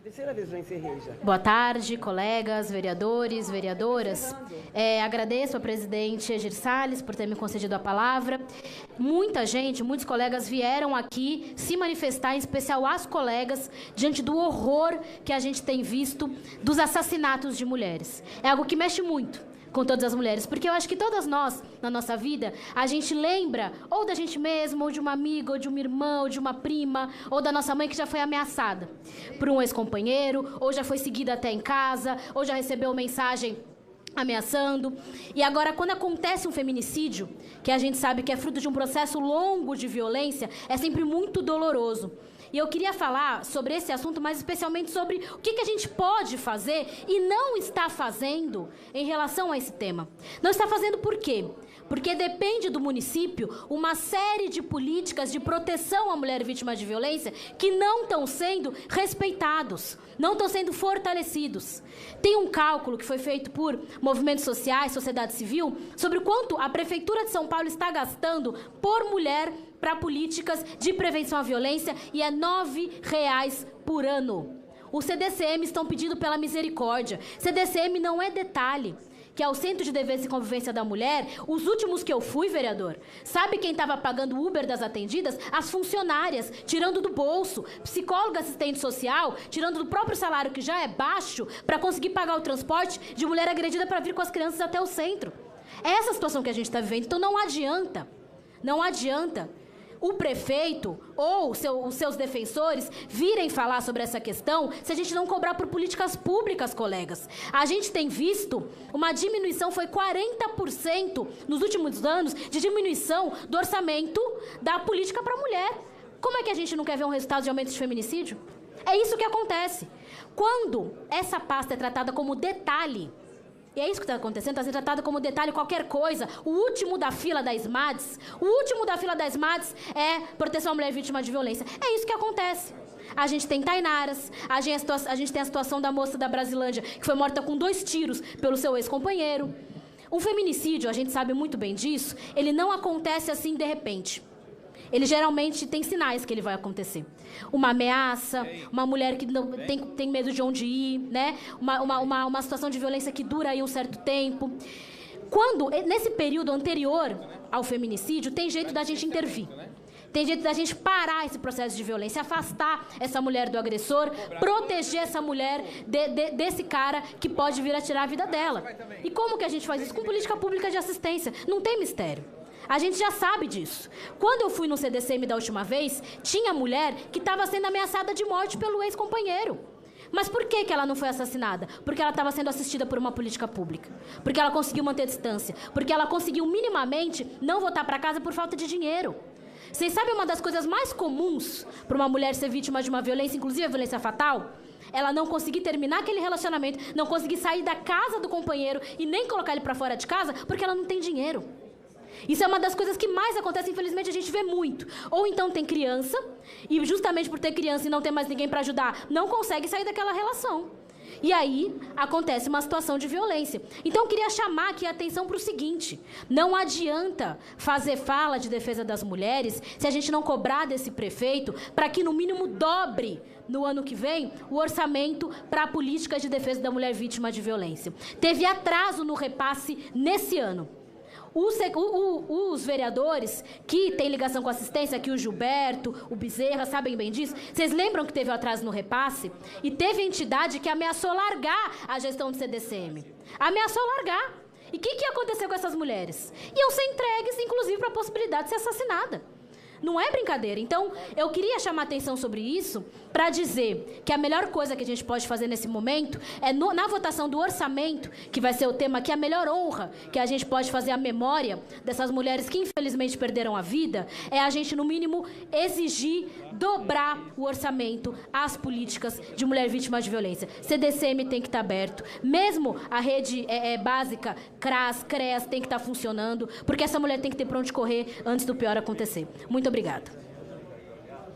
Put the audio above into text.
Pela terceira vez já encerrei já. Boa tarde, colegas, vereadores, vereadoras. Agradeço ao presidente Egir Salles por ter me concedido a palavra. Muita gente, muitos colegas vieram aqui se manifestar, em especial as colegas, diante do horror que a gente tem visto dos assassinatos de mulheres. É algo que mexe muito com todas as mulheres, porque eu acho que todas nós, na nossa vida, a gente lembra ou da gente mesma, ou de uma amiga, ou de uma irmã, ou de uma prima, ou da nossa mãe que já foi ameaçada por um ex-companheiro, ou já foi seguida até em casa, ou já recebeu mensagem ameaçando. E agora, quando acontece um feminicídio, que a gente sabe que é fruto de um processo longo de violência, é sempre muito doloroso. E eu queria falar sobre esse assunto, mas especialmente sobre o que a gente pode fazer e não está fazendo em relação a esse tema. Não está fazendo por quê? Porque depende do município uma série de políticas de proteção à mulher vítima de violência que não estão sendo respeitados, não estão sendo fortalecidos. Tem um cálculo que foi feito por movimentos sociais, sociedade civil, sobre o quanto a Prefeitura de São Paulo está gastando por mulher para políticas de prevenção à violência, e é R$ 9,00 por ano. Os CDCM estão pedindo pela misericórdia. CDCM não é detalhe, que é o Centro de Defesa e Convivência da Mulher. Os últimos que eu fui, vereador, sabe quem estava pagando o Uber das atendidas? As funcionárias, tirando do bolso. Psicóloga, assistente social, tirando do próprio salário, que já é baixo, para conseguir pagar o transporte de mulher agredida para vir com as crianças até o centro. É essa a situação que a gente está vivendo. Então não adianta o prefeito ou os seus defensores virem falar sobre essa questão se a gente não cobrar por políticas públicas, colegas. A gente tem visto uma diminuição, foi 40% nos últimos anos, de diminuição do orçamento da política para a mulher. Como é que a gente não quer ver um resultado de aumento de feminicídio? É isso que acontece. Quando essa pasta é tratada como detalhe, e é isso que está acontecendo, está sendo tratado como detalhe qualquer coisa. O último da fila da SMADS, é proteção à mulher vítima de violência. É isso que acontece. A gente tem Tainaras, a gente tem a situação da moça da Brasilândia, que foi morta com 2 tiros pelo seu ex-companheiro. Um feminicídio, a gente sabe muito bem disso, ele não acontece assim de repente. Ele geralmente tem sinais que ele vai acontecer. Uma ameaça, uma mulher que não tem medo de onde ir, né? Uma situação de violência que dura aí um certo tempo. Nesse período anterior ao feminicídio, tem jeito da gente intervir. Tem jeito da gente parar esse processo de violência, afastar essa mulher do agressor, proteger essa mulher desse cara que pode vir a tirar a vida dela. E como que a gente faz isso? Com política pública de assistência. Não tem mistério. A gente já sabe disso. Quando eu fui no CDCM da última vez, tinha mulher que estava sendo ameaçada de morte pelo ex-companheiro. Mas por que ela não foi assassinada? Porque ela estava sendo assistida por uma política pública. Porque ela conseguiu manter distância. Porque ela conseguiu minimamente não voltar para casa por falta de dinheiro. Vocês sabem uma das coisas mais comuns para uma mulher ser vítima de uma violência, inclusive a violência fatal? Ela não conseguir terminar aquele relacionamento, não conseguir sair da casa do companheiro e nem colocar ele para fora de casa porque ela não tem dinheiro. Isso é uma das coisas que mais acontece, infelizmente a gente vê muito. Ou então tem criança, e justamente por ter criança e não ter mais ninguém para ajudar, não consegue sair daquela relação. E aí acontece uma situação de violência. Então eu queria chamar aqui a atenção para o seguinte: não adianta fazer fala de defesa das mulheres se a gente não cobrar desse prefeito para que no mínimo dobre no ano que vem o orçamento para a política de defesa da mulher vítima de violência. Teve atraso no repasse nesse ano. Os vereadores que têm ligação com assistência, aqui o Gilberto, o Bezerra, sabem bem disso. Vocês lembram que teve um atraso no repasse? E teve entidade que ameaçou largar a gestão do CDCM. Ameaçou largar. E o que aconteceu com essas mulheres? Iam ser entregues, inclusive, para a possibilidade de ser assassinada. Não é brincadeira. Então, eu queria chamar atenção sobre isso para dizer que a melhor coisa que a gente pode fazer nesse momento é, na votação do orçamento, que vai ser o tema aqui, a melhor honra que a gente pode fazer à memória dessas mulheres que infelizmente perderam a vida, é a gente, no mínimo, exigir dobrar o orçamento às políticas de mulher vítima de violência. CDCM tem que estar aberto. Mesmo a rede básica, CRAS, CREAS, tem que estar funcionando, porque essa mulher tem que ter pra onde correr antes do pior acontecer. Muito obrigada.